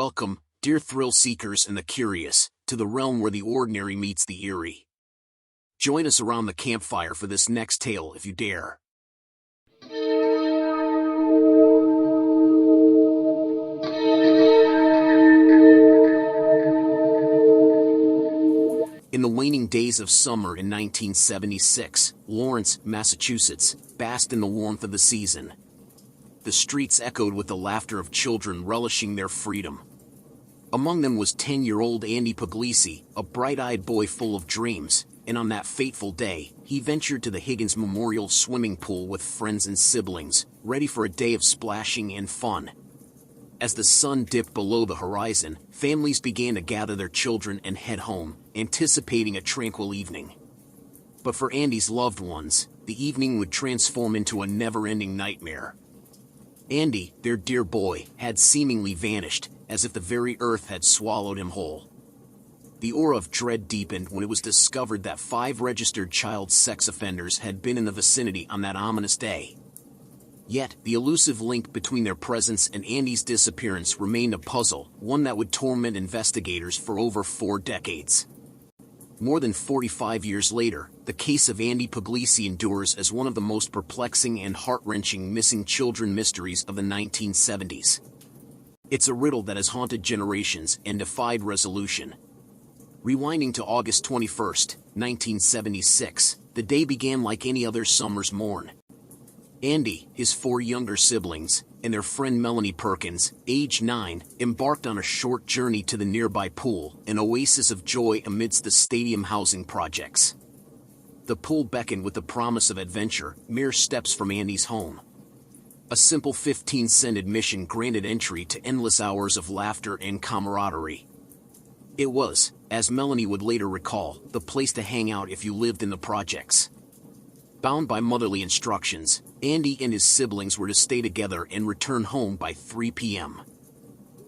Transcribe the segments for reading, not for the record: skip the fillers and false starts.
Welcome, dear thrill seekers and the curious, to the realm where the ordinary meets the eerie. Join us around the campfire for this next tale if you dare. In the waning days of summer in 1976, Lawrence, Massachusetts, basked in the warmth of the season. The streets echoed with the laughter of children relishing their freedom. Among them was 10-year-old Andy Puglisi, a bright-eyed boy full of dreams, and on that fateful day, he ventured to the Higgins Memorial swimming pool with friends and siblings, ready for a day of splashing and fun. As the sun dipped below the horizon, families began to gather their children and head home, anticipating a tranquil evening. But for Andy's loved ones, the evening would transform into a never-ending nightmare. Andy, their dear boy, had seemingly vanished, as if the very earth had swallowed him whole. The aura of dread deepened when it was discovered that 5 registered child sex offenders had been in the vicinity on that ominous day. Yet, the elusive link between their presence and Andy's disappearance remained a puzzle, one that would torment investigators for over 4 decades. More than 45 years later, the case of Andy Puglisi endures as one of the most perplexing and heart-wrenching missing children mysteries of the 1970s. It's a riddle that has haunted generations and defied resolution. Rewinding to August 21, 1976, the day began like any other summer's morn. Andy, his 4 younger siblings, and their friend Melanie Perkins, age 9, embarked on a short journey to the nearby pool, an oasis of joy amidst the stadium housing projects. The pool beckoned with the promise of adventure, mere steps from Andy's home. A simple 15-cent admission granted entry to endless hours of laughter and camaraderie. It was, as Melanie would later recall, the place to hang out if you lived in the projects. Bound by motherly instructions, Andy and his siblings were to stay together and return home by 3 p.m.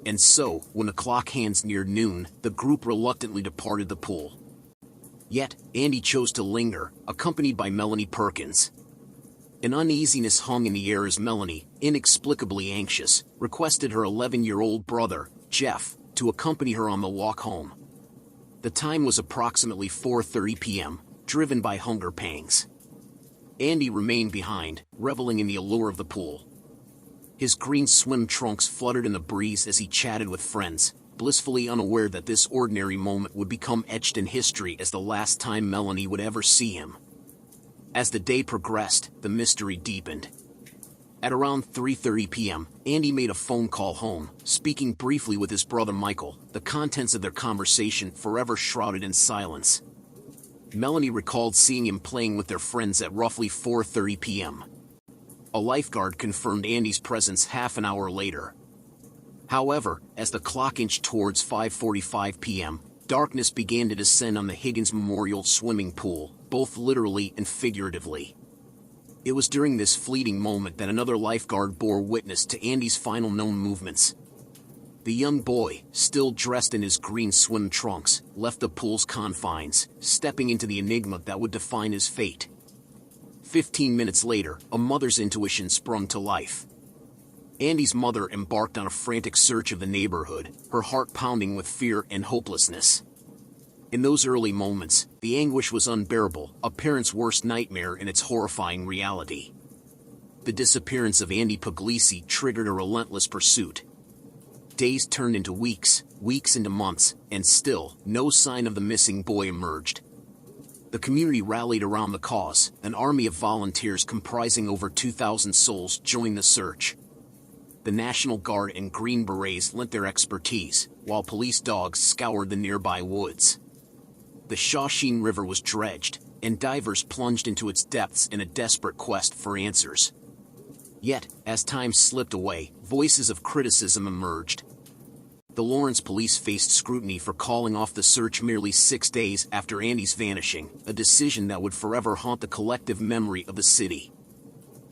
And so, when the clock hands neared noon, the group reluctantly departed the pool. Yet, Andy chose to linger, accompanied by Melanie Perkins. An uneasiness hung in the air as Melanie, inexplicably anxious, requested her 11-year-old brother, Jeff, to accompany her on the walk home. The time was approximately 4:30 p.m., driven by hunger pangs. Andy remained behind, reveling in the allure of the pool. His green swim trunks fluttered in the breeze as he chatted with friends, blissfully unaware that this ordinary moment would become etched in history as the last time Melanie would ever see him. As the day progressed, the mystery deepened. At around 3:30 p.m., Andy made a phone call home, speaking briefly with his brother Michael, the contents of their conversation forever shrouded in silence. Melanie recalled seeing him playing with their friends at roughly 4:30 p.m. A lifeguard confirmed Andy's presence half an hour later. However, as the clock inched towards 5:45 p.m., darkness began to descend on the Higgins Memorial swimming pool, both literally and figuratively. It was during this fleeting moment that another lifeguard bore witness to Andy's final known movements. The young boy, still dressed in his green swim trunks, left the pool's confines, stepping into the enigma that would define his fate. 15 minutes later, a mother's intuition sprung to life. Andy's mother embarked on a frantic search of the neighborhood, her heart pounding with fear and hopelessness. In those early moments, the anguish was unbearable, a parent's worst nightmare in its horrifying reality. The disappearance of Andy Puglisi triggered a relentless pursuit. Days turned into weeks, weeks into months, and still, no sign of the missing boy emerged. The community rallied around the cause. An army of volunteers comprising over 2,000 souls joined the search. The National Guard and Green Berets lent their expertise, while police dogs scoured the nearby woods. The Shawsheen River was dredged, and divers plunged into its depths in a desperate quest for answers. Yet, as time slipped away, voices of criticism emerged. The Lawrence police faced scrutiny for calling off the search merely 6 days after Andy's vanishing, a decision that would forever haunt the collective memory of the city.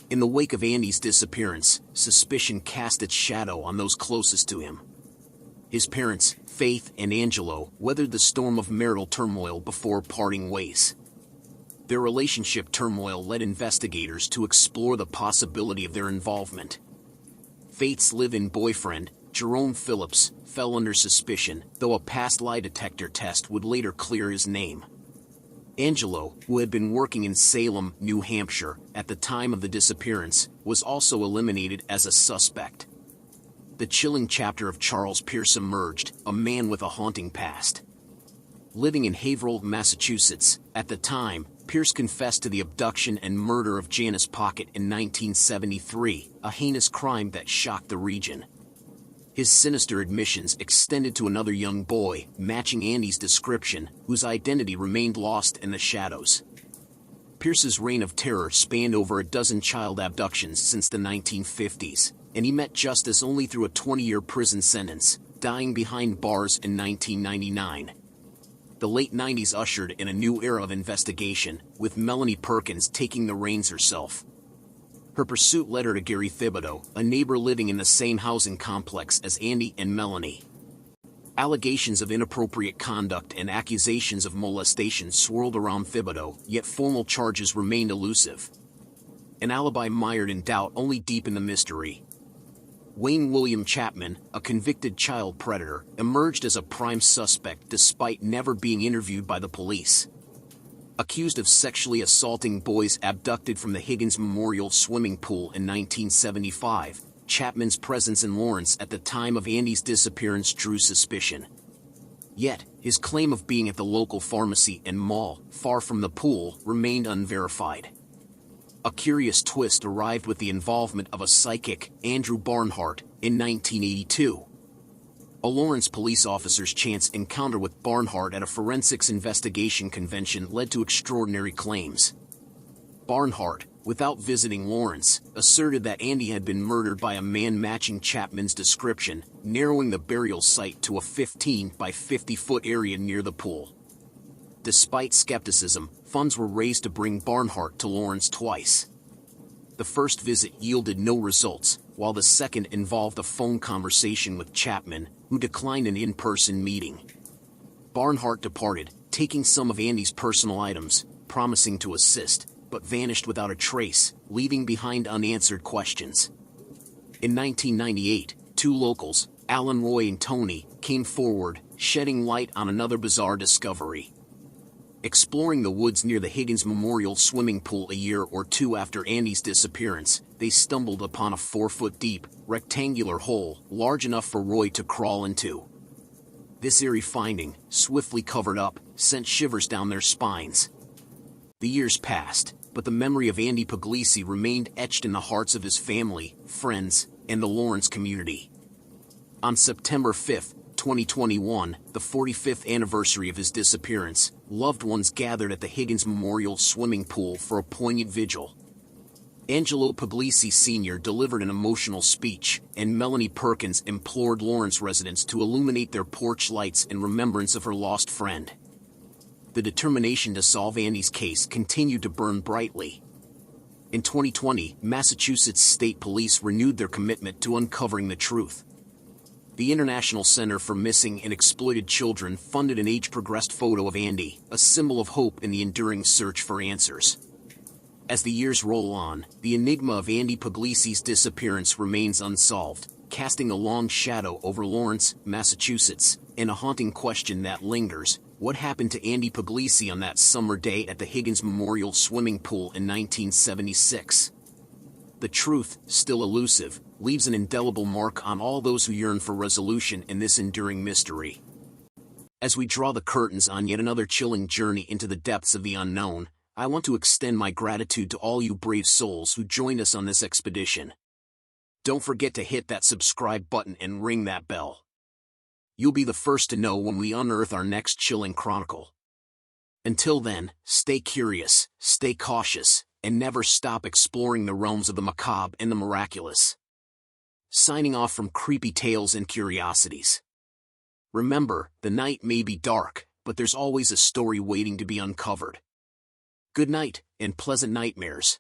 In the wake of Andy's disappearance, suspicion cast its shadow on those closest to him. His parents, Faith and Angelo, weathered the storm of marital turmoil before parting ways. Their relationship turmoil led investigators to explore the possibility of their involvement. Faith's live-in boyfriend, Jerome Phillips, fell under suspicion, though a past lie detector test would later clear his name. Angelo, who had been working in Salem, New Hampshire, at the time of the disappearance, was also eliminated as a suspect. The chilling chapter of Charles Pierce emerged, a man with a haunting past. Living in Haverhill, Massachusetts, at the time, Pierce confessed to the abduction and murder of Janice Pocket in 1973, a heinous crime that shocked the region. His sinister admissions extended to another young boy, matching Andy's description, whose identity remained lost in the shadows. Pierce's reign of terror spanned over a dozen child abductions since the 1950s, and he met justice only through a 20-year prison sentence, dying behind bars in 1999. The late 90s ushered in a new era of investigation, with Melanie Perkins taking the reins herself. Her pursuit led her to Gary Thibodeau, a neighbor living in the same housing complex as Andy and Melanie. Allegations of inappropriate conduct and accusations of molestation swirled around Thibodeau, yet formal charges remained elusive. An alibi mired in doubt only deepened the mystery. Wayne William Chapman, a convicted child predator, emerged as a prime suspect despite never being interviewed by the police. Accused of sexually assaulting boys abducted from the Higgins Memorial Swimming Pool in 1975, Chapman's presence in Lawrence at the time of Andy's disappearance drew suspicion. Yet, his claim of being at the local pharmacy and mall, far from the pool, remained unverified. A curious twist arrived with the involvement of a psychic, Andrew Barnhart, in 1982. A Lawrence police officer's chance encounter with Barnhart at a forensics investigation convention led to extraordinary claims. Barnhart, without visiting Lawrence, asserted that Andy had been murdered by a man matching Chapman's description, narrowing the burial site to a 15 by 50-foot area near the pool. Despite skepticism, funds were raised to bring Barnhart to Lawrence twice. The first visit yielded no results, while the second involved a phone conversation with Chapman, who declined an in-person meeting. Barnhart departed, taking some of Andy's personal items, promising to assist, but vanished without a trace, leaving behind unanswered questions. In 1998, two locals, Alan Roy and Tony, came forward, shedding light on another bizarre discovery. Exploring the woods near the Higgins Memorial Swimming Pool a year or two after Andy's disappearance, they stumbled upon a 4-foot-deep, rectangular hole large enough for Roy to crawl into. This eerie finding, swiftly covered up, sent shivers down their spines. The years passed, but the memory of Andy Puglisi remained etched in the hearts of his family, friends, and the Lawrence community. On September 5, 2021, the 45th anniversary of his disappearance, loved ones gathered at the Higgins Memorial Swimming Pool for a poignant vigil. Angelo Puglisi Sr. delivered an emotional speech, and Melanie Perkins implored Lawrence residents to illuminate their porch lights in remembrance of her lost friend. The determination to solve Andy's case continued to burn brightly. In 2020, Massachusetts State Police renewed their commitment to uncovering the truth. The International Center for Missing and Exploited Children funded an age-progressed photo of Andy, a symbol of hope in the enduring search for answers. As the years roll on, the enigma of Andy Puglisi's disappearance remains unsolved, casting a long shadow over Lawrence, Massachusetts, and a haunting question that lingers: what happened to Andy Puglisi on that summer day at the Higgins Memorial Swimming Pool in 1976? The truth, still elusive, leaves an indelible mark on all those who yearn for resolution in this enduring mystery. As we draw the curtains on yet another chilling journey into the depths of the unknown, I want to extend my gratitude to all you brave souls who joined us on this expedition. Don't forget to hit that subscribe button and ring that bell. You'll be the first to know when we unearth our next chilling chronicle. Until then, stay curious, stay cautious, and never stop exploring the realms of the macabre and the miraculous. Signing off from Creepy Tales and Curiosities. Remember, the night may be dark, but there's always a story waiting to be uncovered. Good night, and pleasant nightmares.